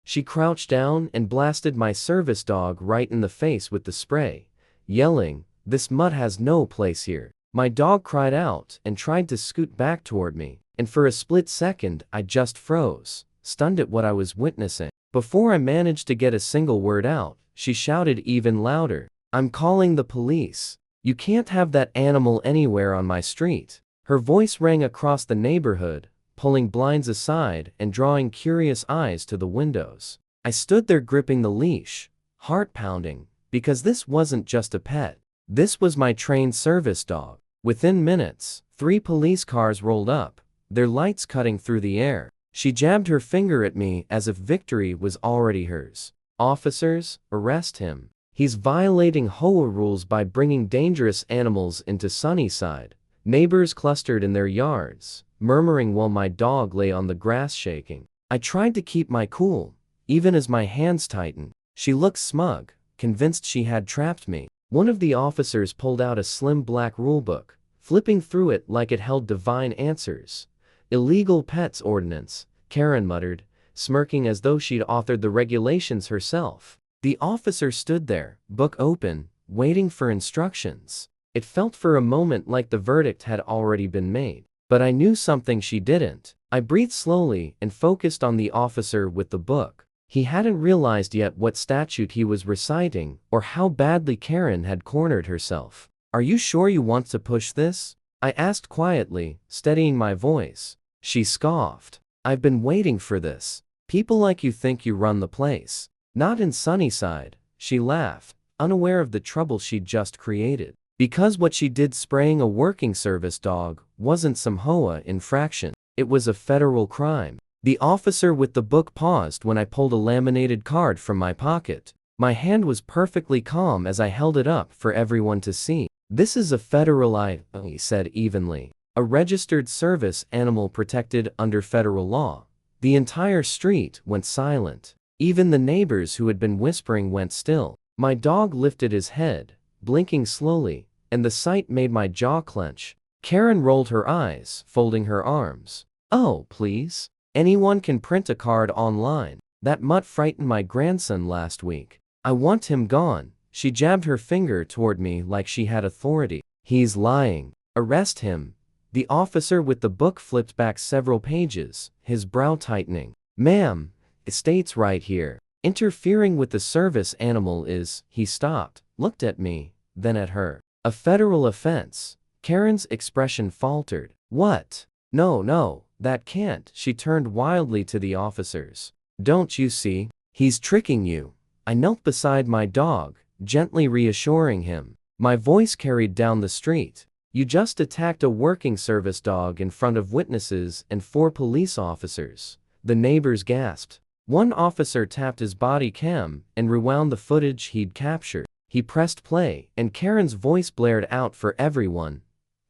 She crouched down and blasted my service dog right in the face with the spray, yelling, "This mutt has no place here." My dog cried out and tried to scoot back toward me, and for a split second I just froze, stunned at what I was witnessing. Before I managed to get a single word out, she shouted even louder, "I'm calling the police. You can't have that animal anywhere on my street." Her voice rang across the neighborhood, pulling blinds aside and drawing curious eyes to the windows. I stood there gripping the leash, heart pounding, because this wasn't just a pet. This was my trained service dog. Within minutes, 3 police cars rolled up, their lights cutting through the air. She jabbed her finger at me as if victory was already hers. "Officers, arrest him. He's violating HOA rules by bringing dangerous animals into Sunnyside." Neighbors clustered in their yards, murmuring while my dog lay on the grass shaking. I tried to keep my cool, even as my hands tightened. She looked smug, convinced she had trapped me. One of the officers pulled out a slim black rulebook, flipping through it like it held divine answers. "Illegal pets ordinance," Karen muttered, smirking as though she'd authored the regulations herself. The officer stood there, book open, waiting for instructions. It felt for a moment like the verdict had already been made. But I knew something she didn't. I breathed slowly and focused on the officer with the book. He hadn't realized yet what statute he was reciting or how badly Karen had cornered herself. "Are you sure you want to push this?" I asked quietly, steadying my voice. She scoffed. "I've been waiting for this. People like you think you run the place. Not in Sunnyside," she laughed, unaware of the trouble she'd just created. Because what she did spraying a working service dog wasn't some HOA infraction. It was a federal crime. The officer with the book paused when I pulled a laminated card from my pocket. My hand was perfectly calm as I held it up for everyone to see. "This is a federal he said evenly. "A registered service animal protected under federal law." The entire street went silent. Even the neighbors who had been whispering went still. My dog lifted his head, blinking slowly, and the sight made my jaw clench. Karen rolled her eyes, folding her arms. "Oh, please. Anyone can print a card online. That mutt frightened my grandson last week. I want him gone." She jabbed her finger toward me like she had authority. "He's lying. Arrest him." The officer with the book flipped back several pages, his brow tightening. "Ma'am, it states right here. Interfering with the service animal is..." He stopped, looked at me, then at her. "A federal offense." Karen's expression faltered. "What? No, that can't." She turned wildly to the officers. "Don't you see? He's tricking you." I knelt beside my dog, gently reassuring him. My voice carried down the street. "You just attacked a working service dog in front of witnesses and 4 police officers." The neighbors gasped. One officer tapped his body cam and rewound the footage he'd captured. He pressed play, and Karen's voice blared out for everyone.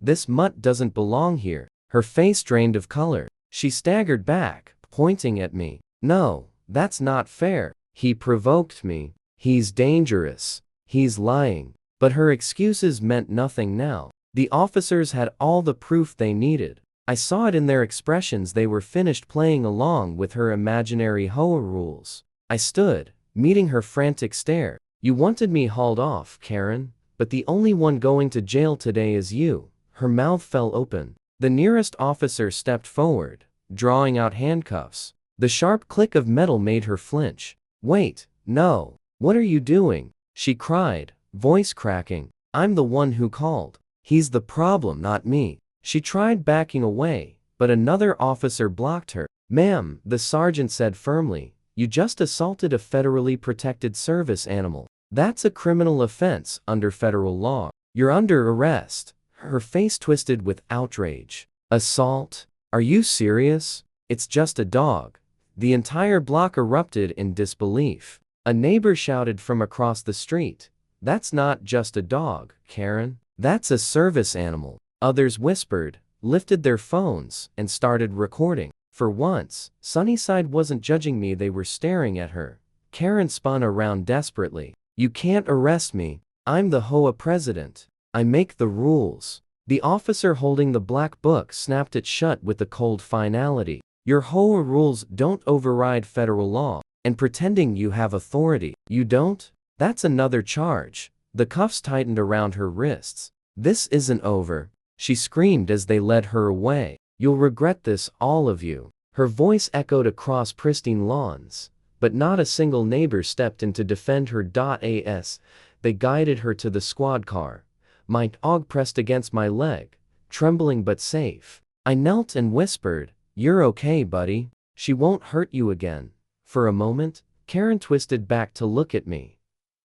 "This mutt doesn't belong here." Her face drained of color. She staggered back, pointing at me. "No, that's not fair. He provoked me. He's dangerous. He's lying." But her excuses meant nothing now. The officers had all the proof they needed. I saw it in their expressions. They were finished playing along with her imaginary HOA rules. I stood, meeting her frantic stare. "You wanted me hauled off, Karen, but the only one going to jail today is you." Her mouth fell open. The nearest officer stepped forward, drawing out handcuffs. The sharp click of metal made her flinch. "Wait, no. What are you doing?" she cried, voice cracking. "I'm the one who called. He's the problem, not me." She tried backing away, but another officer blocked her. "Ma'am," the sergeant said firmly, "you just assaulted a federally protected service animal. That's a criminal offense under federal law. You're under arrest." Her face twisted with outrage. "Assault? Are you serious? It's just a dog." The entire block erupted in disbelief. A neighbor shouted from across the street, "That's not just a dog, Karen. That's a service animal." Others whispered, lifted their phones, and started recording. For once, Sunnyside wasn't judging me, they were staring at her. Karen spun around desperately. "You can't arrest me. I'm the HOA president. I make the rules." The officer holding the black book snapped it shut with a cold finality. "Your HOA rules don't override federal law. and pretending you have authority. You don't? That's another charge. The cuffs tightened around her wrists. This isn't over, she screamed as they led her away. You'll regret this, all of you. Her voice echoed across pristine lawns, but not a single neighbor stepped in to defend her. As they guided her to the squad car, my dog pressed against my leg, trembling but safe. I knelt and whispered, "You're okay, buddy. She won't hurt you again." For a moment, Karen twisted back to look at me.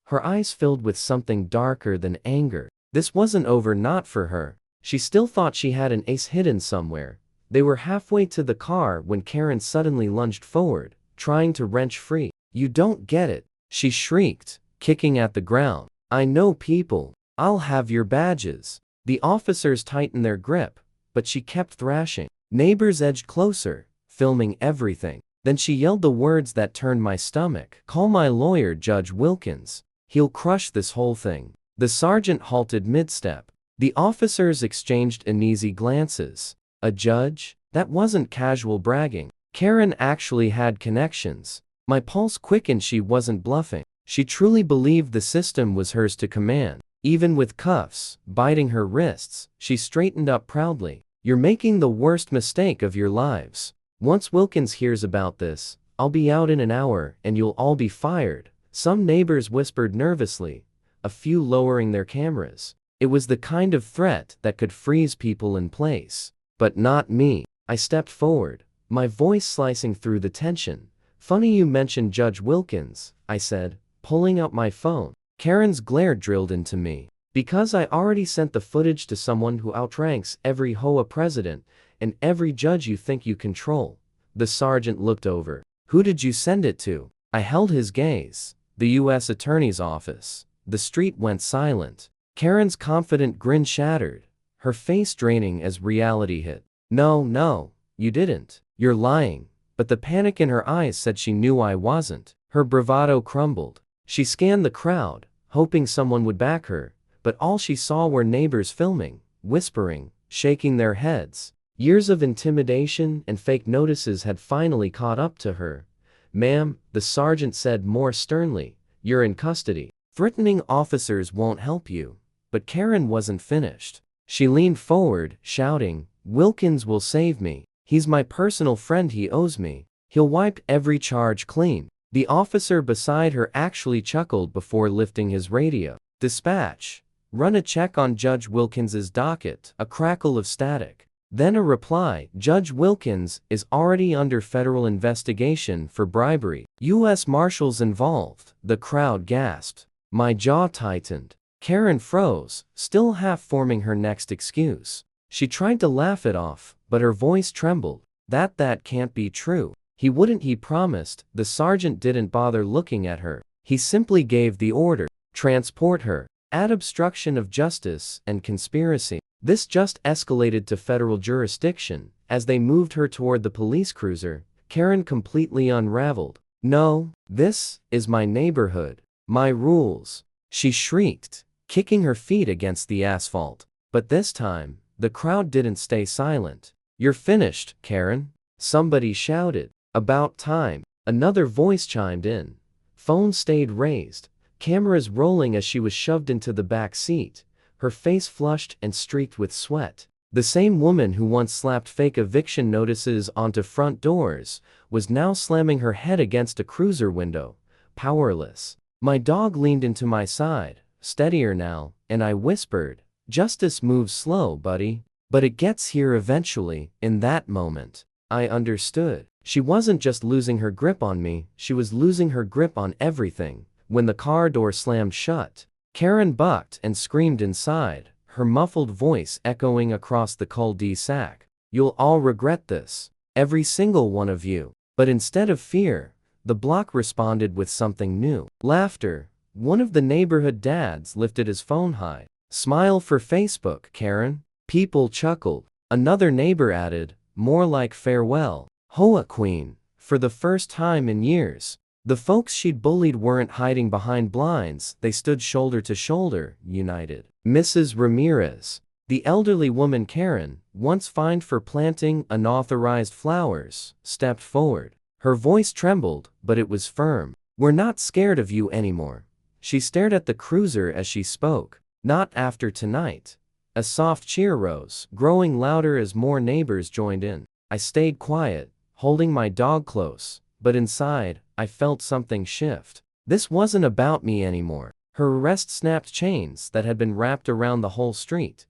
Her eyes filled with something darker than anger. This wasn't over, not for her. She still thought she had an ace hidden somewhere. They were halfway to the car when Karen suddenly lunged forward, trying to wrench free. "You don't get it," she shrieked, kicking at the ground. "I know people. I'll have your badges." The officers tightened their grip, but she kept thrashing. Neighbors edged closer, filming everything. Then she yelled the words that turned my stomach. "Call my lawyer, Judge Wilkins. He'll crush this whole thing." The sergeant halted mid-step. The officers exchanged uneasy glances. A judge? That wasn't casual bragging. Karen actually had connections. My pulse quickened. She wasn't bluffing. She truly believed the system was hers to command. Even with cuffs biting her wrists, she straightened up proudly. "You're making the worst mistake of your lives. Once Wilkins hears about this, I'll be out in an hour and you'll all be fired." Some neighbors whispered nervously, a few lowering their cameras. It was the kind of threat that could freeze people in place. But not me. I stepped forward, my voice slicing through the tension. "Funny you mentioned Judge Wilkins," I said, pulling out my phone. Karen's glare drilled into me. "Because I already sent the footage to someone who outranks every HOA president and every judge you think you control." The sergeant looked over. "Who did you send it to?" I held his gaze. "The U.S. Attorney's Office." The street went silent. Karen's confident grin shattered, her face draining as reality hit. No, you didn't. You're lying." But the panic in her eyes said she knew I wasn't. Her bravado crumbled. She scanned the crowd, hoping someone would back her, but all she saw were neighbors filming, whispering, shaking their heads. Years of intimidation and fake notices had finally caught up to her. "Ma'am," the sergeant said more sternly, "you're in custody. Threatening officers won't help you." But Karen wasn't finished. She leaned forward, shouting, "Wilkins will save me. He's my personal friend. He owes me. He'll wipe every charge clean." The officer beside her actually chuckled before lifting his radio. "Dispatch. Run a check on Judge Wilkins's docket." A crackle of static. Then a reply, "Judge Wilkins is already under federal investigation for bribery. U.S. Marshals involved." The crowd gasped. My jaw tightened. Karen froze, still half forming her next excuse. She tried to laugh it off, but her voice trembled. That can't be true." "He wouldn't," he promised. The sergeant didn't bother looking at her. He simply gave the order. "Transport her. Add obstruction of justice and conspiracy." This just escalated to federal jurisdiction. As they moved her toward the police cruiser, Karen completely unraveled. "No, this is my neighborhood. My rules," she shrieked, kicking her feet against the asphalt. But this time, the crowd didn't stay silent. "You're finished, Karen," somebody shouted. "About time," another voice chimed in. Phone stayed raised, cameras rolling as she was shoved into the back seat, her face flushed and streaked with sweat. The same woman who once slapped fake eviction notices onto front doors was now slamming her head against a cruiser window, powerless. My dog leaned into my side, steadier now, and I whispered, "Justice moves slow, buddy. But it gets here eventually." In that moment, I understood. She wasn't just losing her grip on me, she was losing her grip on everything. When the car door slammed shut, Karen bucked and screamed inside, her muffled voice echoing across the cul-de-sac. "You'll all regret this. Every single one of you." But instead of fear, the block responded with something new. Laughter. One of the neighborhood dads lifted his phone high. "Smile for Facebook, Karen." People chuckled. Another neighbor added, "More like farewell, HOA Queen." For the first time in years, the folks she'd bullied weren't hiding behind blinds, they stood shoulder to shoulder, united. Mrs. Ramirez, the elderly woman Karen, once fined for planting unauthorized flowers, stepped forward. Her voice trembled, but it was firm. "We're not scared of you anymore." She stared at the cruiser as she spoke. "Not after tonight." A soft cheer rose, growing louder as more neighbors joined in. I stayed quiet, holding my dog close, but inside, I felt something shift. This wasn't about me anymore. Her arrest snapped chains that had been wrapped around the whole street.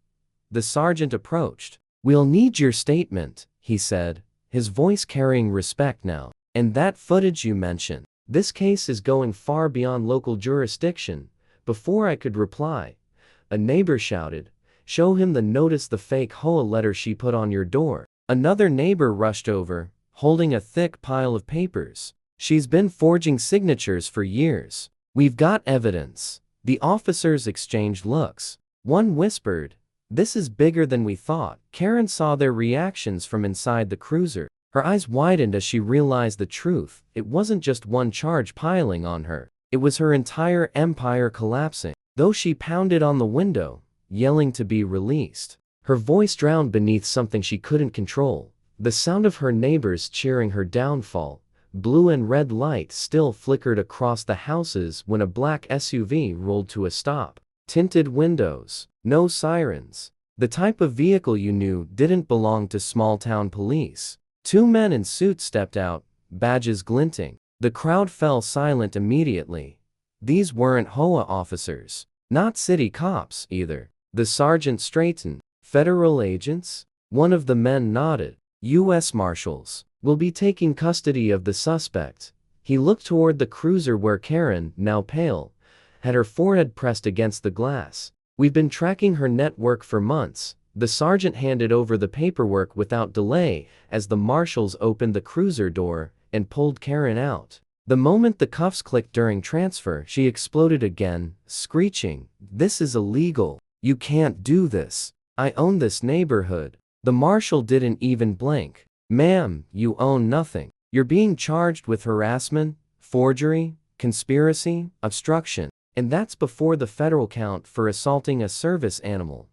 The sergeant approached. "We'll need your statement," he said, his voice carrying respect now. "And that footage you mentioned. This case is going far beyond local jurisdiction." Before I could reply, a neighbor shouted, "Show him the notice, the fake HOA letter she put on your door." Another neighbor rushed over, holding a thick pile of papers. "She's been forging signatures for years. We've got evidence." The officers exchanged looks. One whispered, "This is bigger than we thought." Karen saw their reactions from inside the cruiser. Her eyes widened as she realized the truth. It wasn't just one charge piling on her. It was her entire empire collapsing. Though she pounded on the window, yelling to be released, her voice drowned beneath something she couldn't control. The sound of her neighbors cheering her downfall. Blue and red light still flickered across the houses when a black SUV rolled to a stop. Tinted windows, no sirens. The type of vehicle you knew didn't belong to small-town police. Two men in suits stepped out, badges glinting. The crowd fell silent immediately. These weren't HOA officers. Not city cops, either. The sergeant straightened. "Federal agents?" One of the men nodded. "U.S. Marshals. Will be taking custody of the suspect." He looked toward the cruiser where Karen, now pale, had her forehead pressed against the glass. "We've been tracking her network for months." The sergeant handed over the paperwork without delay as the marshals opened the cruiser door and pulled Karen out. The moment the cuffs clicked during transfer, she exploded again, screeching, "This is illegal. You can't do this. I own this neighborhood." The marshal didn't even blink. "Ma'am, you own nothing. You're being charged with harassment, forgery, conspiracy, obstruction. And that's before the federal count for assaulting a service animal."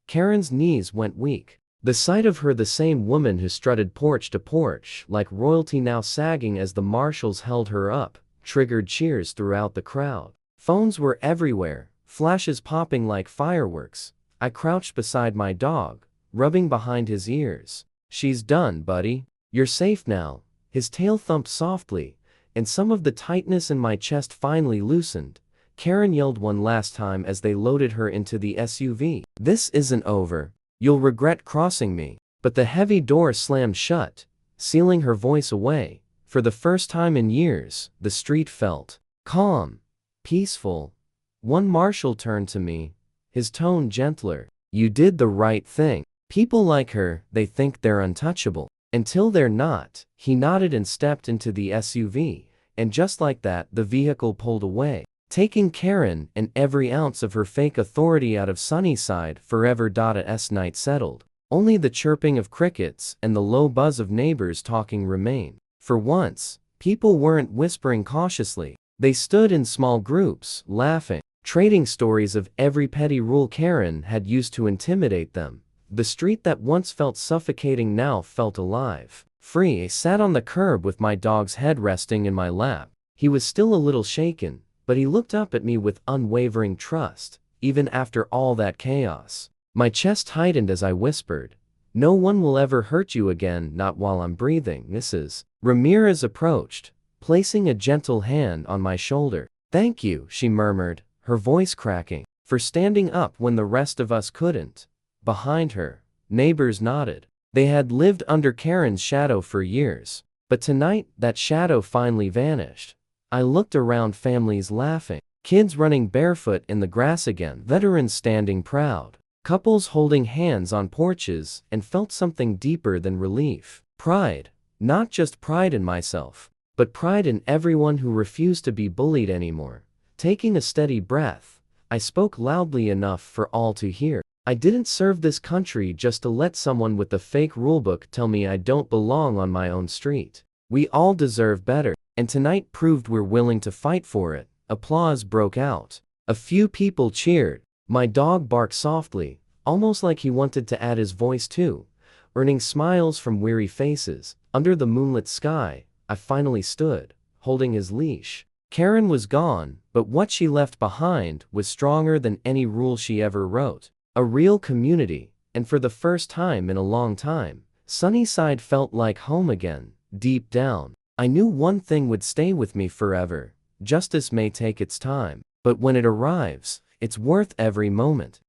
Karen's knees went weak. The sight of her, the same woman who strutted porch to porch like royalty, now sagging as the marshals held her up, triggered cheers throughout the crowd. Phones were everywhere, flashes popping like fireworks. I crouched beside my dog, rubbing behind his ears. "She's done, buddy. You're safe now." His tail thumped softly, and some of the tightness in my chest finally loosened. Karen yelled one last time as they loaded her into the SUV. "This isn't over. You'll regret crossing me." But the heavy door slammed shut, sealing her voice away. For the first time in years, the street felt calm, peaceful. One marshal turned to me, his tone gentler. "You did the right thing. People like her, they think they're untouchable. Until they're not." He nodded and stepped into the SUV, and just like that, the vehicle pulled away, taking Karen and every ounce of her fake authority out of Sunnyside forever. As night settled, only the chirping of crickets and the low buzz of neighbors talking remained. For once, people weren't whispering cautiously. They stood in small groups, laughing, trading stories of every petty rule Karen had used to intimidate them. The street that once felt suffocating now felt alive. Free. I sat on the curb with my dog's head resting in my lap. He was still a little shaken, but he looked up at me with unwavering trust, even after all that chaos. My chest tightened as I whispered, "No one will ever hurt you again, not while I'm breathing, Mrs." Ramirez approached, placing a gentle hand on my shoulder. "Thank you," she murmured, her voice cracking, "for standing up when the rest of us couldn't." Behind her, neighbors nodded. They had lived under Karen's shadow for years, but tonight that shadow finally vanished. I looked around, families laughing, kids running barefoot in the grass again, veterans standing proud, couples holding hands on porches, and felt something deeper than relief. Pride. Not just pride in myself, but pride in everyone who refused to be bullied anymore. Taking a steady breath, I spoke loudly enough for all to hear. "I didn't serve this country just to let someone with a fake rulebook tell me I don't belong on my own street. We all deserve better." And tonight proved we're willing to fight for it. Applause broke out. A few people cheered. My dog barked softly, almost like he wanted to add his voice too, earning smiles from weary faces. Under the moonlit sky, I finally stood, holding his leash. Karen was gone, but what she left behind was stronger than any rule she ever wrote. A real community, and for the first time in a long time, Sunnyside felt like home again. Deep down, I knew one thing would stay with me forever. Justice may take its time, but when it arrives, it's worth every moment.